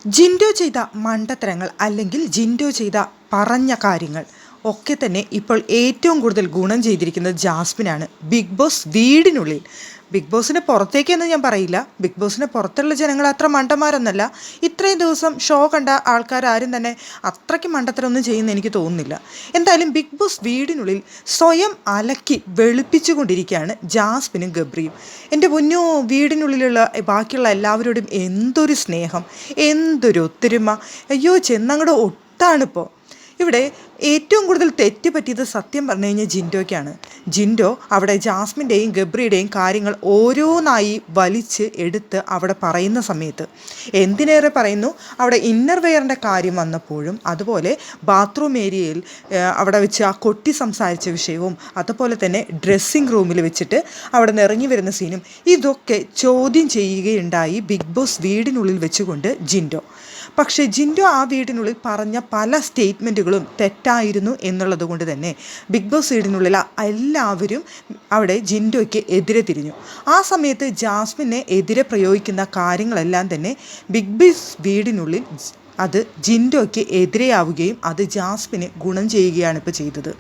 ജിൻഡോ ചെയ്ത മണ്ടത്തരങ്ങൾ അല്ലെങ്കിൽ ജിൻഡോ ചെയ്ത പറഞ്ഞ കാര്യങ്ങൾ ഒക്കെ തന്നെ ഇപ്പോൾ ഏറ്റവും കൂടുതൽ ഗുണം ചെയ്തിരിക്കുന്നത് ജാസ്മിനാണ്. ബിഗ് ബോസ് വീടിനുള്ളിൽ, ബിഗ് ബോസിന് പുറത്തേക്കെന്ന് ഞാൻ പറയില്ല, ബിഗ് ബോസിന് പുറത്തുള്ള ജനങ്ങൾ അത്ര മണ്ടന്മാരൊന്നല്ല. ഇത്രയും ദിവസം ഷോ കണ്ട ആൾക്കാരും തന്നെ അത്രയ്ക്ക് മണ്ടത്തരമൊന്നും ചെയ്യുന്ന എനിക്ക് തോന്നുന്നില്ല. എന്തായാലും ബിഗ് ബോസ് വീടിനുള്ളിൽ സ്വയം അലക്കി വെളുപ്പിച്ചുകൊണ്ടിരിക്കുകയാണ് ജാസ്മിനും ഗബ്രിയും. എൻ്റെ പൊന്നോ, വീടിനുള്ളിലുള്ള ബാക്കിയുള്ള എല്ലാവരോടും എന്തൊരു സ്നേഹം, എന്തൊരു ഒത്തൊരുമ. അയ്യോ, ചെന്നങ്ങോട്ട് ഒട്ടാണിപ്പോൾ. ഇവിടെ ഏറ്റവും കൂടുതൽ തെറ്റ് പറ്റിയത് സത്യം പറഞ്ഞു കഴിഞ്ഞാൽ ജിൻഡോയ്ക്കാണ്. ജിൻഡോ അവിടെ ജാസ്മിൻ്റെയും ഗബ്രിയുടെയും കാര്യങ്ങൾ ഓരോന്നായി വലിച്ച് എടുത്ത് അവിടെ പറയുന്ന സമയത്ത്, എന്തിനേറെ പറയുന്നു, അവിടെ ഇന്നർ വെയറിൻ്റെ കാര്യം വന്നപ്പോഴും അതുപോലെ ബാത്റൂം ഏരിയയിൽ അവിടെ വെച്ച് ആ കൊട്ടി സംസാരിച്ച വിഷയവും അതുപോലെ തന്നെ ഡ്രസ്സിങ് റൂമിൽ വെച്ചിട്ട് അവിടെ നിന്ന് ഇറങ്ങി വരുന്ന സീനും ഇതൊക്കെ ചോദ്യം ചെയ്യുകയുണ്ടായി ബിഗ് ബോസ് വീടിനുള്ളിൽ വെച്ചുകൊണ്ട് ജിൻഡോ. പക്ഷേ ജിൻഡോ ആ വീടിനുള്ളിൽ പറഞ്ഞ പല സ്റ്റേറ്റ്മെൻറ്റുകളും തെറ്റായിരുന്നു എന്നുള്ളത് കൊണ്ട് തന്നെ ബിഗ് ബോസ് വീടിനുള്ളിൽ എല്ലാവരും അവിടെ ജിൻഡോയ്ക്ക് എതിരെ തിരിഞ്ഞു. ആ സമയത്ത് ജാസ്മിനെ എതിരെ പ്രയോഗിക്കുന്ന കാര്യങ്ങളെല്ലാം തന്നെ ബിഗ് ബോസ് വീടിനുള്ളിൽ അത് ജിൻഡോയ്ക്ക് എതിരെയാവുകയും അത് ജാസ്മിന് ഗുണം ചെയ്യുകയാണ് ഇപ്പോൾ ചെയ്തത്.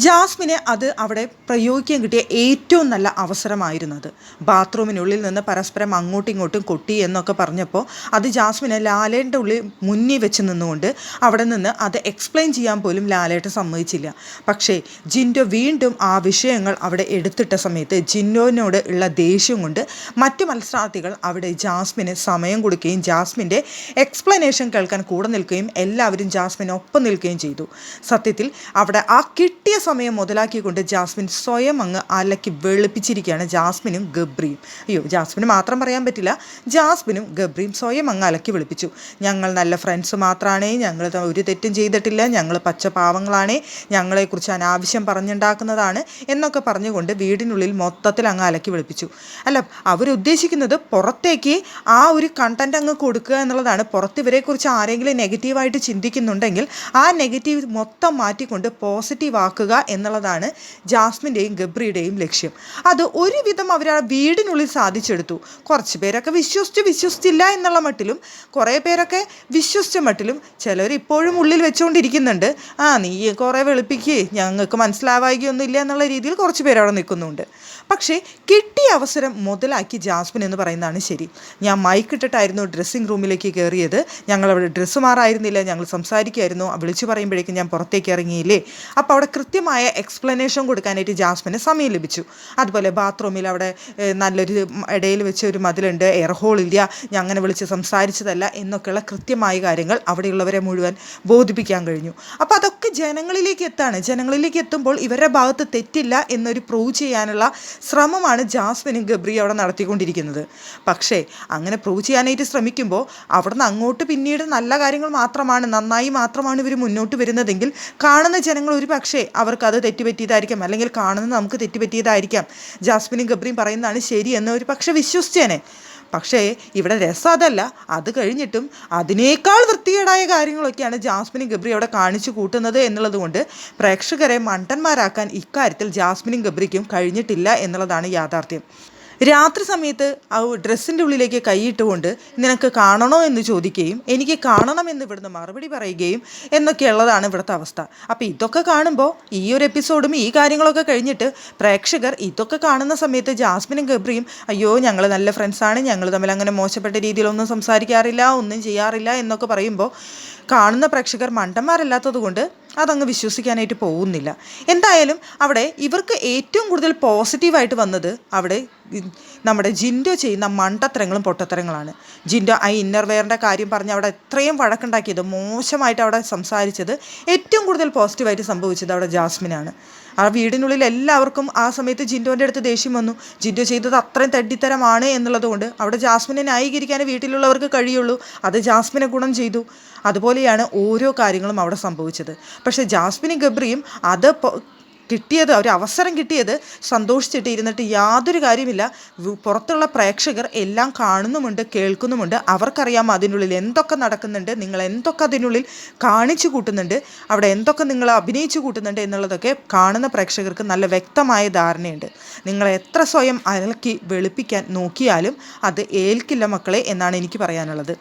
ജാസ്മിനെ അത് അവിടെ പ്രയോഗിക്കാൻ കിട്ടിയ ഏറ്റവും നല്ല അവസരമായിരുന്നത്. ബാത്റൂമിനുള്ളിൽ നിന്ന് പരസ്പരം അങ്ങോട്ടും ഇങ്ങോട്ടും കൊട്ടി എന്നൊക്കെ പറഞ്ഞപ്പോൾ അത് ജാസ്മിനെ ലാലേൻ്റെ ഉള്ളിൽ മുന്നിൽ വെച്ച് നിന്നുകൊണ്ട് അവിടെ നിന്ന് അത് എക്സ്പ്ലെയിൻ ചെയ്യാൻ പോലും ലാലേട്ട് സമ്മതിച്ചില്ല. പക്ഷേ ജിൻഡോ വീണ്ടും ആ വിഷയങ്ങൾ അവിടെ എടുത്തിട്ട സമയത്ത് ജിൻഡോനോട് ഉള്ള ദേഷ്യം കൊണ്ട് മറ്റു മത്സരാർത്ഥികൾ അവിടെ ജാസ്മിന് സമയം കൊടുക്കുകയും ജാസ്മിൻ്റെ എക്സ്പ്ലനേഷൻ കേൾക്കാൻ കൂടെ നിൽക്കുകയും എല്ലാവരും ജാസ്മിനൊപ്പം നിൽക്കുകയും ചെയ്തു. സത്യത്തിൽ അവിടെ ആ കിട്ടിയ സമയം മുതലാക്കിക്കൊണ്ട് ജാസ്മിൻ സ്വയം അങ്ങ് അലക്കി വെളുപ്പിച്ചിരിക്കുകയാണ് ജാസ്മിനും ഗബ്രിയും. അയ്യോ, ജാസ്മിന് മാത്രം പറയാൻ പറ്റില്ല, ജാസ്മിനും ഗബ്രിയും സ്വയം അങ്ങ് അലക്കി വെളുപ്പിച്ചു. ഞങ്ങൾ നല്ല ഫ്രണ്ട്സ് മാത്രമാണേ, ഞങ്ങൾ ഒരു തെറ്റും ചെയ്തിട്ടില്ല, ഞങ്ങൾ പച്ചപാവങ്ങളാണേ, ഞങ്ങളെക്കുറിച്ച് അനാവശ്യം പറഞ്ഞുണ്ടാക്കുന്നതാണ് എന്നൊക്കെ പറഞ്ഞുകൊണ്ട് വീടിനുള്ളിൽ മൊത്തത്തിൽ അങ്ങ് അലക്കി വെളുപ്പിച്ചു. അല്ല, അവരുദ്ദേശിക്കുന്നത് പുറത്തേക്ക് ആ ഒരു കണ്ടന്റ് അങ്ങ് കൊടുക്കുക എന്നുള്ളതാണ്. പുറത്ത് ഇവരെക്കുറിച്ച് ആരെങ്കിലും നെഗറ്റീവായിട്ട് ചിന്തിക്കുന്നുണ്ടെങ്കിൽ ആ നെഗറ്റീവ് മൊത്തം മാറ്റിക്കൊണ്ട് പോസിറ്റീവ് ആക്കുക എന്നുള്ളതാണ് ജാസ്മിൻ്റെയും ഗബ്രിയുടെയും ലക്ഷ്യം. അത് ഒരുവിധം അവർ ആ വീടിനുള്ളിൽ സാധിച്ചെടുത്തു. കുറച്ച് പേരൊക്കെ വിശ്വസിച്ചില്ല എന്നുള്ള മട്ടിലും കുറേ പേരൊക്കെ വിശ്വസിച്ച മട്ടിലും ചിലർ ഇപ്പോഴും ഉള്ളിൽ വെച്ചുകൊണ്ടിരിക്കുന്നുണ്ട്. നീ കുറേ വെളുപ്പിക്ക്, ഞങ്ങൾക്ക് മനസ്സിലാവായികയൊന്നും ഇല്ല എന്നുള്ള രീതിയിൽ കുറച്ച് പേരവിടെ നിൽക്കുന്നുണ്ട്. പക്ഷേ കിട്ടിയ അവസരം മുതലാക്കി ജാസ്മിൻ എന്ന് പറയുന്നതാണ് ശരി. ഞാൻ മൈക്കിട്ടിട്ടായിരുന്നു ഡ്രസ്സിങ് റൂമിലേക്ക് കയറിയത്, ഞങ്ങളവിടെ ഡ്രസ്സ് മാറായിരുന്നില്ല, ഞങ്ങൾ സംസാരിക്കുമായിരുന്നു, വിളിച്ചു പറയുമ്പോഴേക്കും ഞാൻ പുറത്തേക്ക് ഇറങ്ങിയില്ലേ. അപ്പോൾ അവിടെ കൃത്യമായ എക്സ്പ്ലനേഷൻ കൊടുക്കാനായിട്ട് ജാസ്മിന് സമയം ലഭിച്ചു. അതുപോലെ ബാത്റൂമിൽ അവിടെ നല്ലൊരു ഇടയിൽ വെച്ച് ഒരു മതിലുണ്ട്, എയർ ഹോളില്ല, ഞാൻ അങ്ങനെ വിളിച്ച് സംസാരിച്ചതല്ല എന്നൊക്കെയുള്ള കൃത്യമായ കാര്യങ്ങൾ അവിടെയുള്ളവരെ മുഴുവൻ ബോധിപ്പിക്കാൻ കഴിഞ്ഞു. അപ്പോൾ അതൊക്കെ ജനങ്ങളിലേക്ക് എത്തുമ്പോൾ ഇവരുടെ ഭാഗത്ത് തെറ്റില്ല എന്നൊരു പ്രൂവ് ചെയ്യാനുള്ള ശ്രമമാണ് ജാസ്മിനും ഗബ്രി അവിടെ നടത്തിക്കൊണ്ടിരിക്കുന്നത്. പക്ഷേ അങ്ങനെ പ്രൂവ് ചെയ്യാനായിട്ട് ശ്രമിക്കുമ്പോൾ അവിടെ നിന്ന് അങ്ങോട്ട് പിന്നീട് നല്ല കാര്യങ്ങൾ നന്നായി മാത്രമാണ് ഇവർ മുന്നോട്ട് വരുന്നതെങ്കിൽ കാണുന്ന ജനങ്ങൾ ഒരു പക്ഷേ അവർക്കത് തെറ്റുപറ്റിയതായിരിക്കാം, അല്ലെങ്കിൽ കാണുന്നത് നമുക്ക് തെറ്റുപറ്റിയതായിരിക്കാം, ജാസ്മിനും ഗബ്രിയും പറയുന്നതാണ് ശരി എന്നൊരു പക്ഷേ വിശ്വസിച്ചേനെ. പക്ഷേ ഇവിടെ രസം അതല്ല. അത് കഴിഞ്ഞിട്ടും അതിനേക്കാൾ വൃത്തികേടായ കാര്യങ്ങളൊക്കെയാണ് ജാസ്മിനും ഗബ്രി അവിടെ കാണിച്ചു കൂട്ടുന്നത് എന്നുള്ളത് കൊണ്ട് പ്രേക്ഷകരെ മണ്ടന്മാരാക്കാൻ ഇക്കാര്യത്തിൽ ജാസ്മിനും ഗബ്രിക്കും കഴിഞ്ഞിട്ടില്ല എന്നുള്ളതാണ് യാഥാർത്ഥ്യം. രാത്രി സമയത്ത് ആ ഡ്രസ്സിൻ്റെ ഉള്ളിലേക്ക് കൈയിട്ടുകൊണ്ട് നിനക്ക് കാണണോ എന്ന് ചോദിക്കുകയും എനിക്ക് കാണണമെന്ന് ഇവിടുന്ന് മറുപടി പറയുകയും എന്നൊക്കെയുള്ളതാണ് ഇവിടുത്തെ അവസ്ഥ. അപ്പോൾ ഇതൊക്കെ കാണുമ്പോൾ ഈ ഒരു എപ്പിസോഡും ഈ കാര്യങ്ങളൊക്കെ കഴിഞ്ഞിട്ട് പ്രേക്ഷകർ ഇതൊക്കെ കാണുന്ന സമയത്ത് ജാസ്മിനും ഗബ്രിയും അയ്യോ ഞങ്ങൾ നല്ല ഫ്രണ്ട്സാണ്, ഞങ്ങൾ തമ്മിൽ അങ്ങനെ മോശപ്പെട്ട രീതിയിലൊന്നും സംസാരിക്കാറില്ല, ഒന്നും ചെയ്യാറില്ല എന്നൊക്കെ പറയുമ്പോൾ കാണുന്ന പ്രേക്ഷകർ മണ്ടന്മാരല്ലാത്തത് കൊണ്ട് അതങ്ങ് വിശ്വസിക്കാനായിട്ട് പോകുന്നില്ല. എന്തായാലും അവിടെ ഇവർക്ക് ഏറ്റവും കൂടുതൽ പോസിറ്റീവായിട്ട് വന്നത് അവിടെ നമ്മുടെ ജിൻഡോ ചെയ്യുന്ന മണ്ടത്തരങ്ങളും പൊട്ടത്തരങ്ങളാണ്. ജിൻഡോ ആ ഇന്നർ വെയറിൻ്റെ കാര്യം പറഞ്ഞ് അവിടെ എത്രയും വഴക്കുണ്ടാക്കിയത്, മോശമായിട്ട് അവിടെ സംസാരിച്ചത്, ഏറ്റവും കൂടുതൽ പോസിറ്റീവായിട്ട് സംഭവിച്ചത് അവിടെ ജാസ്മിനാണ്. ആ വീടിനുള്ളിൽ എല്ലാവർക്കും ആ സമയത്ത് ജിൻഡോൻ്റെ അടുത്ത് ദേഷ്യം വന്നു. ജിൻഡോ ചെയ്തത് അത്രയും തട്ടിത്തരമാണ് എന്നുള്ളത് കൊണ്ട് അവിടെ ജാസ്മിനെ ന്യായീകരിക്കാനേ വീട്ടിലുള്ളവർക്ക് കഴിയുള്ളൂ. അത് ജാസ്മിനെ ഗുണം ചെയ്തു. അതുപോലെയാണ് ഓരോ കാര്യങ്ങളും അവിടെ സംഭവിച്ചത്. പക്ഷേ ജാസ്മിനും ഗബ്രിയും അത് കിട്ടിയത്, ഒരു അവസരം കിട്ടിയത് സന്തോഷിച്ചിട്ട് ഇരുന്നിട്ട് യാതൊരു കാര്യമില്ല. പുറത്തുള്ള പ്രേക്ഷകർ എല്ലാം കാണുന്നുമുണ്ട്, കേൾക്കുന്നുമുണ്ട്. അവർക്കറിയാം അതിനുള്ളിൽ എന്തൊക്കെ നടക്കുന്നുണ്ട്, നിങ്ങൾ എന്തൊക്കെ അതിനുള്ളിൽ കാണിച്ചു കൂട്ടുന്നുണ്ട്, അവിടെ എന്തൊക്കെ നിങ്ങൾ അഭിനയിച്ചു കൂട്ടുന്നുണ്ട് എന്നുള്ളതൊക്കെ കാണുന്ന പ്രേക്ഷകർക്ക് നല്ല വ്യക്തമായ ധാരണയുണ്ട്. നിങ്ങൾ എത്ര സ്വയം അലക്കി വെളുപ്പിക്കാൻ നോക്കിയാലും അത് ഏൽക്കില്ല മക്കളെ എന്നാണ് എനിക്ക് പറയാനുള്ളത്.